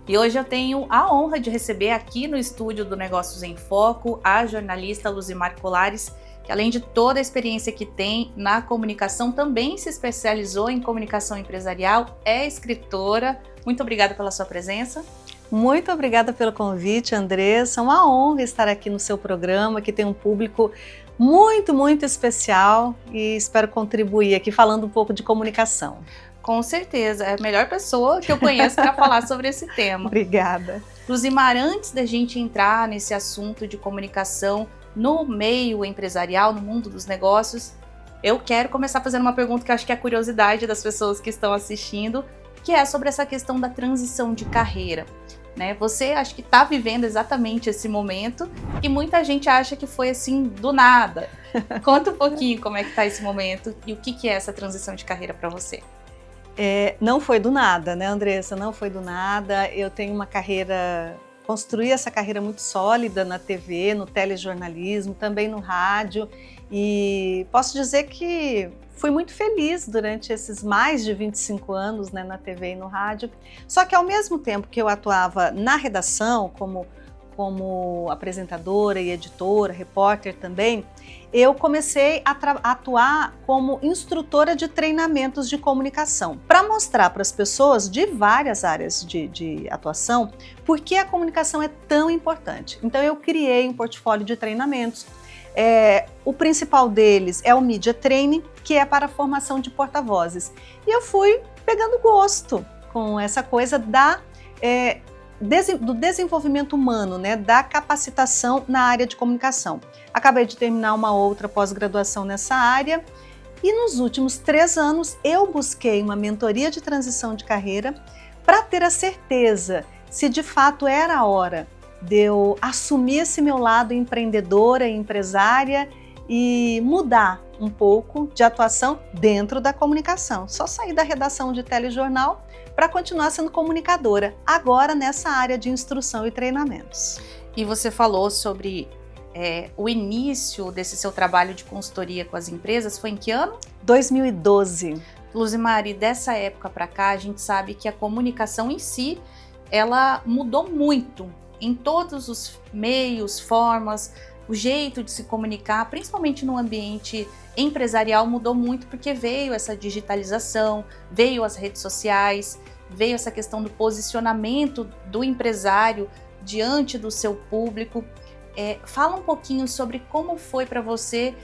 E hoje eu tenho a honra de receber aqui no estúdio do Negócios em Foco a jornalista Luzimar Colares, que além de toda a experiência que tem na comunicação, também se especializou em comunicação empresarial, é escritora. Muito obrigada pela sua presença. Muito obrigada pelo convite, Andressa. Uma honra estar aqui no seu programa, que tem um público muito especial e espero contribuir aqui falando um pouco de comunicação. Com certeza, é a melhor pessoa que eu conheço para falar sobre esse tema. Obrigada. Luzimar, antes da gente entrar nesse assunto de comunicação no meio empresarial, no mundo dos negócios, eu quero começar fazendo uma pergunta que eu acho que é a curiosidade das pessoas que estão assistindo, que é sobre essa questão da transição de carreira. Né? Você acho que está vivendo exatamente esse momento e muita gente acha que foi assim do nada. Conta um pouquinho como é que está esse momento e o que é essa transição de carreira para você. Não foi do nada, né, Andressa? Não foi do nada. Eu tenho uma carreira, construí essa carreira muito sólida na TV, no telejornalismo, também no rádio. E posso dizer que fui muito feliz durante esses mais de 25 anos, né, na TV e no rádio. Só que ao mesmo tempo que eu atuava na redação, como apresentadora e editora, repórter também, eu comecei a atuar como instrutora de treinamentos de comunicação, para mostrar para as pessoas de várias áreas de atuação por que a comunicação é tão importante. Então eu criei um portfólio de treinamentos. O principal deles é o Media Training, que é para a formação de porta-vozes. E eu fui pegando gosto com essa coisa do desenvolvimento humano, né, da capacitação na área de comunicação. Acabei de terminar uma outra pós-graduação nessa área e nos últimos 3 anos eu busquei uma mentoria de transição de carreira para ter a certeza se de fato era a hora de eu assumir esse meu lado empreendedora e empresária e mudar um pouco de atuação dentro da comunicação. Só sair da redação de telejornal para continuar sendo comunicadora, agora nessa área de instrução e treinamentos. E você falou sobre o início desse seu trabalho de consultoria com as empresas, foi em que ano? 2012. Luzimar, e dessa época para cá, a gente sabe que a comunicação em si, ela mudou muito em todos os meios, formas, o jeito de se comunicar, principalmente no ambiente empresarial, mudou muito porque veio essa digitalização, veio as redes sociais, veio essa questão do posicionamento do empresário diante do seu público. Fala um pouquinho sobre como foi para você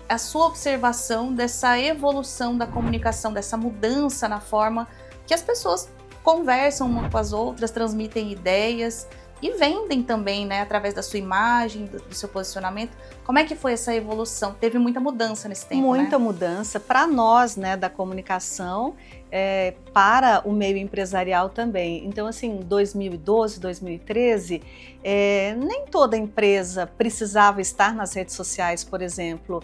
a sua observação dessa evolução da comunicação, dessa mudança na forma que as pessoas conversam umas com as outras, transmitem ideias e vendem também, né, através da sua imagem, do seu posicionamento. Como é que foi essa evolução? Teve muita mudança nesse tempo, Muita né? mudança para nós, né, da comunicação, para o meio empresarial também. Então, assim, 2012, 2013, nem toda empresa precisava estar nas redes sociais, por exemplo.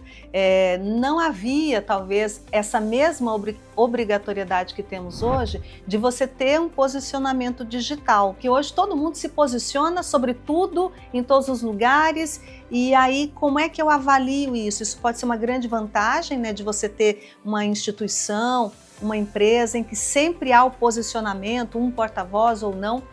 Não havia, talvez, essa mesma obrigatoriedade que temos hoje de você ter um posicionamento digital, que hoje todo mundo se posiciona sobre tudo, em todos os lugares. E aí, como é que eu avalio isso? Isso pode ser uma grande vantagem, né, de você ter uma instituição, uma empresa em que sempre há o posicionamento, um porta-voz ou não.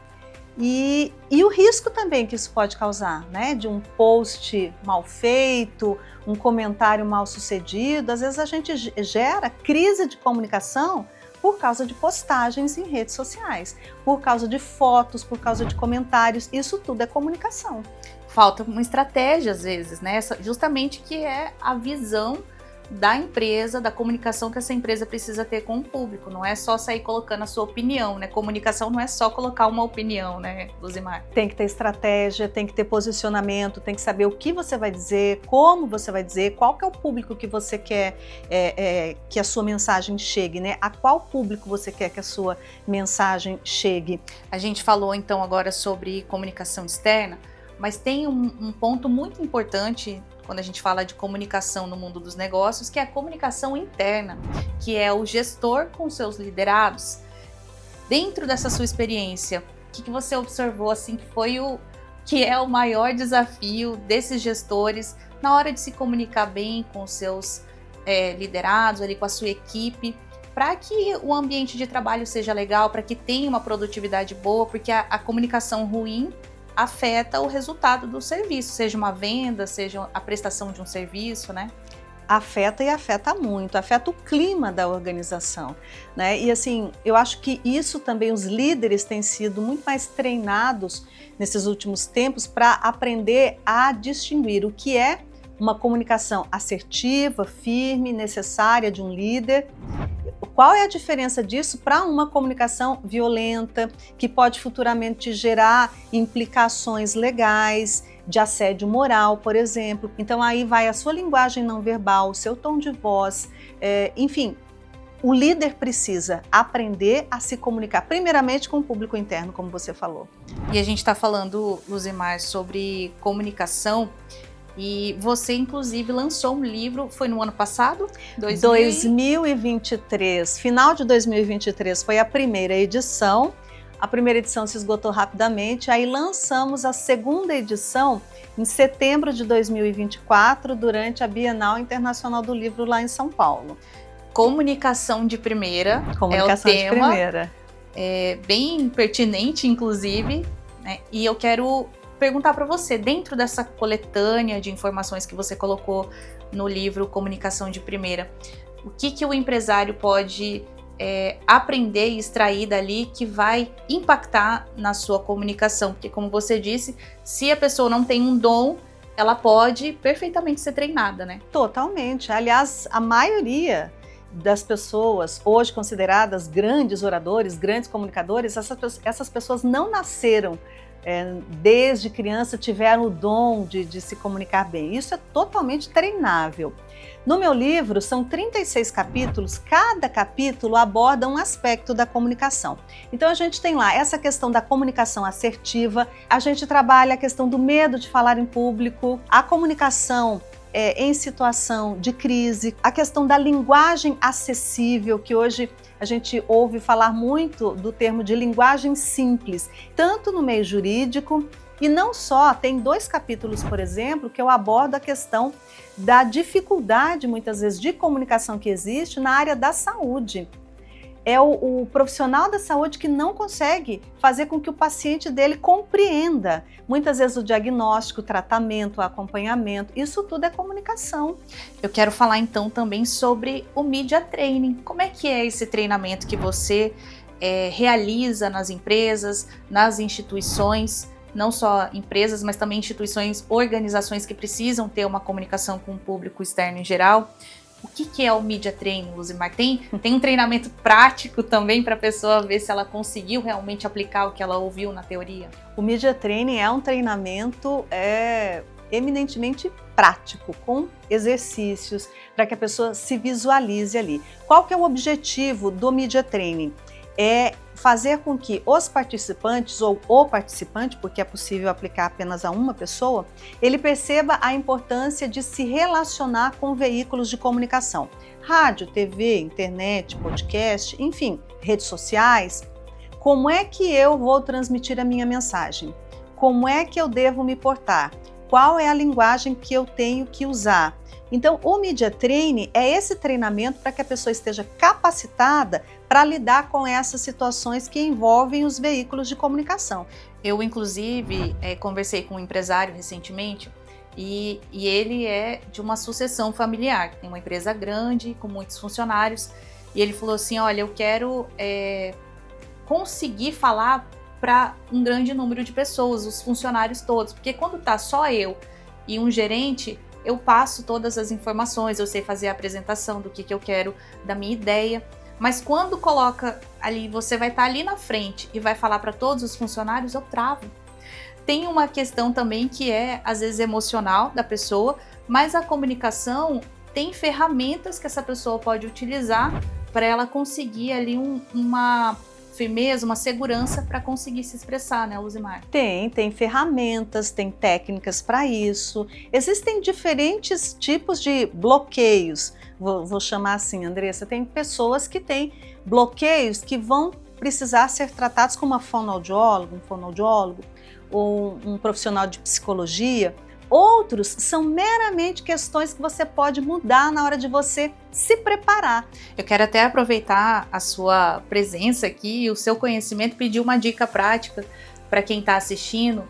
E o risco também que isso pode causar, né, de um post mal feito, um comentário mal sucedido. Às vezes a gente gera crise de comunicação por causa de postagens em redes sociais, por causa de fotos, por causa de comentários. Isso tudo é comunicação. Falta uma estratégia às vezes, né? Justamente que é a visão da empresa, da comunicação que essa empresa precisa ter com o público. Não é só sair colocando a sua opinião, né? Comunicação não é só colocar uma opinião, né, Luzimar? Tem que ter estratégia, tem que ter posicionamento, tem que saber o que você vai dizer, como você vai dizer, qual que é o público que você quer que a sua mensagem chegue, né? A qual público você quer que a sua mensagem chegue. A gente falou então agora sobre comunicação externa, mas tem um ponto muito importante quando a gente fala de comunicação no mundo dos negócios, que é a comunicação interna, que é o gestor com seus liderados. Dentro dessa sua experiência, o que você observou assim que é o maior desafio desses gestores na hora de se comunicar bem com os seus liderados, ali com a sua equipe? para que o ambiente de trabalho seja legal, para que tenha uma produtividade boa, porque a comunicação ruim afeta o resultado do serviço, seja uma venda, seja a prestação de um serviço, né? Afeta e afeta muito, afeta o clima da organização, né? E assim, eu acho que isso também os líderes têm sido muito mais treinados nesses últimos tempos para aprender a distinguir o que é uma comunicação assertiva, firme, necessária de um líder. Qual é a diferença disso para uma comunicação violenta, que pode futuramente gerar implicações legais, de assédio moral, por exemplo. Então aí vai a sua linguagem não verbal, o seu tom de voz, enfim, o líder precisa aprender a se comunicar, primeiramente com o público interno, como você falou. E a gente está falando, Luzimar, sobre comunicação. E você, inclusive, lançou um livro, foi no ano passado? 2023, final de 2023 foi a primeira edição. A primeira edição se esgotou rapidamente, aí lançamos a segunda edição em setembro de 2024, durante a Bienal Internacional do Livro lá em São Paulo. Comunicação de primeira Comunicação é o tema, de primeira. É bem pertinente, inclusive, né? E eu quero perguntar para você, dentro dessa coletânea de informações que você colocou no livro Comunicação de Primeira, o que o empresário pode aprender e extrair dali que vai impactar na sua comunicação? Porque, como você disse, se a pessoa não tem um dom, ela pode perfeitamente ser treinada, né? Totalmente. Aliás, a maioria das pessoas hoje consideradas grandes oradores, grandes comunicadores, essas pessoas não nasceram desde criança, tiveram o dom de se comunicar bem. Isso é totalmente treinável. No meu livro, são 36 capítulos, cada capítulo aborda um aspecto da comunicação. Então a gente tem lá essa questão da comunicação assertiva, a gente trabalha a questão do medo de falar em público, a comunicação em situação de crise, a questão da linguagem acessível, que hoje a gente ouve falar muito do termo de linguagem simples, tanto no meio jurídico, e não só, tem 2 capítulos, por exemplo, que eu abordo a questão da dificuldade, muitas vezes, de comunicação que existe na área da saúde. É o profissional da saúde que não consegue fazer com que o paciente dele compreenda. Muitas vezes o diagnóstico, o tratamento, o acompanhamento, isso tudo é comunicação. Eu quero falar então também sobre o Media Training. Como é que é esse treinamento que você realiza nas empresas, nas instituições, não só empresas, mas também instituições, organizações que precisam ter uma comunicação com o público externo em geral? O que é o Media Training, Luzimar? Tem um treinamento prático também para a pessoa ver se ela conseguiu realmente aplicar o que ela ouviu na teoria? O Media Training é um treinamento eminentemente prático, com exercícios, para que a pessoa se visualize ali. Qual que é o objetivo do Media Training? É fazer com que os participantes, ou o participante, porque é possível aplicar apenas a uma pessoa, ele perceba a importância de se relacionar com veículos de comunicação. Rádio, TV, internet, podcast, enfim, redes sociais. Como é que eu vou transmitir a minha mensagem? Como é que eu devo me portar? Qual é a linguagem que eu tenho que usar? Então, o Media Training é esse treinamento para que a pessoa esteja capacitada para lidar com essas situações que envolvem os veículos de comunicação. Eu, inclusive, conversei com um empresário recentemente e ele é de uma sucessão familiar, tem uma empresa grande, com muitos funcionários, e ele falou assim, olha, eu quero conseguir falar para um grande número de pessoas, os funcionários todos, porque quando tá só eu e um gerente, eu passo todas as informações, eu sei fazer a apresentação do que eu quero, da minha ideia, mas quando coloca ali, você vai estar ali na frente e vai falar para todos os funcionários, eu travo. Tem uma questão também que é, às vezes, emocional da pessoa, mas a comunicação tem ferramentas que essa pessoa pode utilizar para ela conseguir ali uma firmeza, uma segurança para conseguir se expressar, né, Luzimar? Tem ferramentas, tem técnicas para isso. Existem diferentes tipos de bloqueios, vou chamar assim, Andressa. Tem pessoas que têm bloqueios que vão precisar ser tratados com uma fonoaudióloga, um fonoaudiólogo, ou um profissional de psicologia, Outros são meramente questões que você pode mudar na hora de você se preparar. Eu quero até aproveitar a sua presença aqui, o seu conhecimento, pedir uma dica prática para quem está assistindo,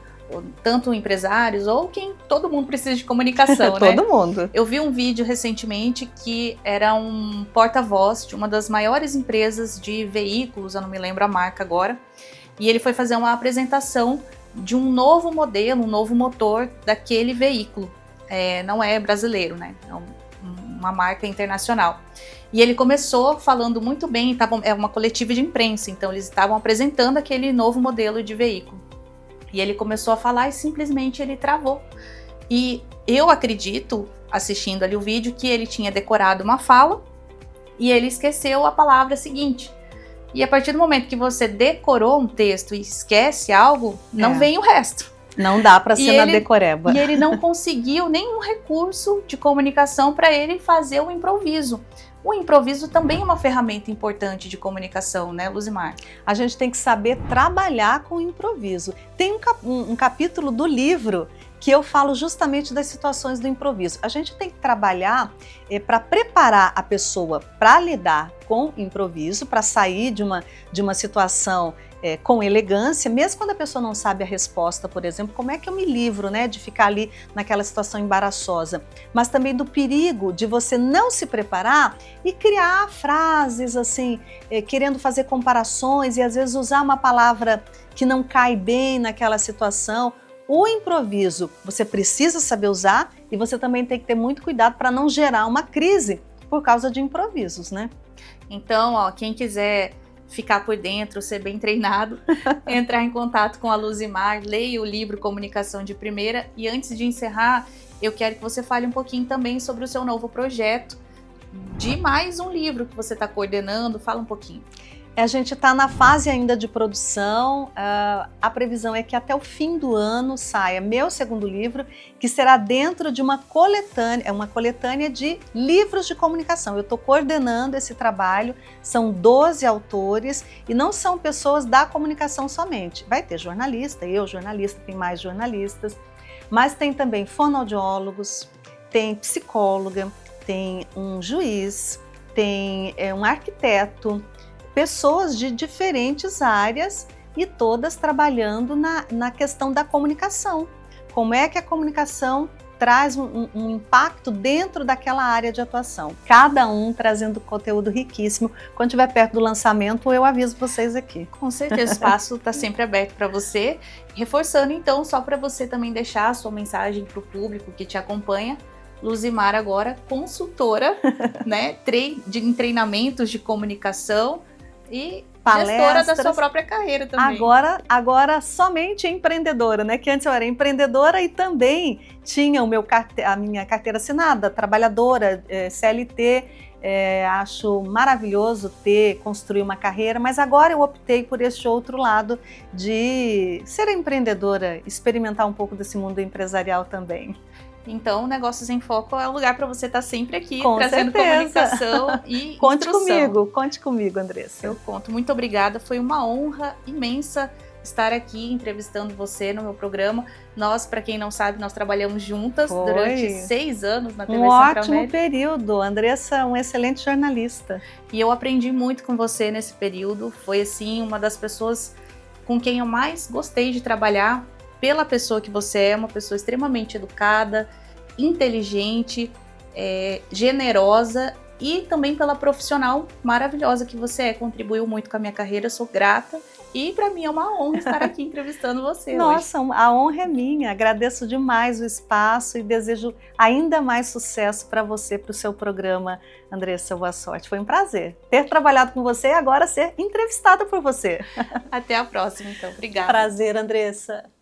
tanto empresários ou todo mundo precisa de comunicação, né? Todo mundo. Eu vi um vídeo recentemente que era um porta-voz de uma das maiores empresas de veículos, eu não me lembro a marca agora, e ele foi fazer uma apresentação de um novo modelo, um novo motor daquele veículo. Não é brasileiro, né? É uma marca internacional. E ele começou falando muito bem, é uma coletiva de imprensa, então eles estavam apresentando aquele novo modelo de veículo. E ele começou a falar e simplesmente ele travou. E eu acredito, assistindo ali o vídeo, que ele tinha decorado uma fala e ele esqueceu a palavra seguinte. E a partir do momento que você decorou um texto e esquece algo, não vem o resto. Não dá para ser na decoreba. E ele não conseguiu nenhum recurso de comunicação para ele fazer o improviso. O improviso também é uma ferramenta importante de comunicação, né, Luzimar? A gente tem que saber trabalhar com o improviso. Tem um capítulo do livro que eu falo justamente das situações do improviso. A gente tem que trabalhar para preparar a pessoa para lidar com improviso, para sair de uma situação com elegância, mesmo quando a pessoa não sabe a resposta, por exemplo, como é que eu me livro, né, de ficar ali naquela situação embaraçosa, mas também do perigo de você não se preparar e criar frases assim, querendo fazer comparações e às vezes usar uma palavra que não cai bem naquela situação. O improviso você precisa saber usar e você também tem que ter muito cuidado para não gerar uma crise por causa de improvisos, né? Então, quem quiser ficar por dentro, ser bem treinado, entrar em contato com a Luzimar, leia o livro Comunicação de Primeira. E antes de encerrar, eu quero que você fale um pouquinho também sobre o seu novo projeto de mais um livro que você está coordenando. Fala um pouquinho. A gente está na fase ainda de produção, a previsão é que até o fim do ano saia meu segundo livro, que será dentro de uma coletânea de livros de comunicação. Eu estou coordenando esse trabalho, são 12 autores e não são pessoas da comunicação somente. Vai ter jornalista, tem mais jornalistas, mas tem também fonoaudiólogos, tem psicóloga, tem um juiz, tem um arquiteto, pessoas de diferentes áreas e todas trabalhando na questão da comunicação. Como é que a comunicação traz um impacto dentro daquela área de atuação. Cada um trazendo conteúdo riquíssimo. Quando estiver perto do lançamento, eu aviso vocês aqui. Com certeza, o espaço está sempre aberto para você. Reforçando então, só para você também deixar a sua mensagem para o público que te acompanha, Luzimar agora consultora, né, em treinamentos de comunicação, e gestora da sua própria carreira também. Agora somente empreendedora, né? Que antes eu era empreendedora e também tinha a minha carteira assinada, trabalhadora, CLT. Acho maravilhoso construir uma carreira, mas agora eu optei por este outro lado de ser empreendedora, experimentar um pouco desse mundo empresarial também. Então, Negócios em Foco é o lugar para você estar sempre aqui, com trazendo certeza. Comunicação e conte instrução. Conte comigo, Andressa. Eu conto. Muito obrigada, foi uma honra imensa estar aqui entrevistando você no meu programa. Nós, para quem não sabe, nós trabalhamos juntas durante 6 anos na TV Central Média. Um ótimo período. Andressa é um excelente jornalista. E eu aprendi muito com você nesse período. Foi, assim, uma das pessoas com quem eu mais gostei de trabalhar, pela pessoa que você é, uma pessoa extremamente educada, inteligente, generosa e também pela profissional maravilhosa que você é. Contribuiu muito com a minha carreira, sou grata e para mim é uma honra estar aqui entrevistando você. Nossa, hoje. A honra é minha, agradeço demais o espaço e desejo ainda mais sucesso para você, para o seu programa, Andressa, boa sorte. Foi um prazer ter trabalhado com você e agora ser entrevistada por você. Até a próxima, então. Obrigada. Prazer, Andressa.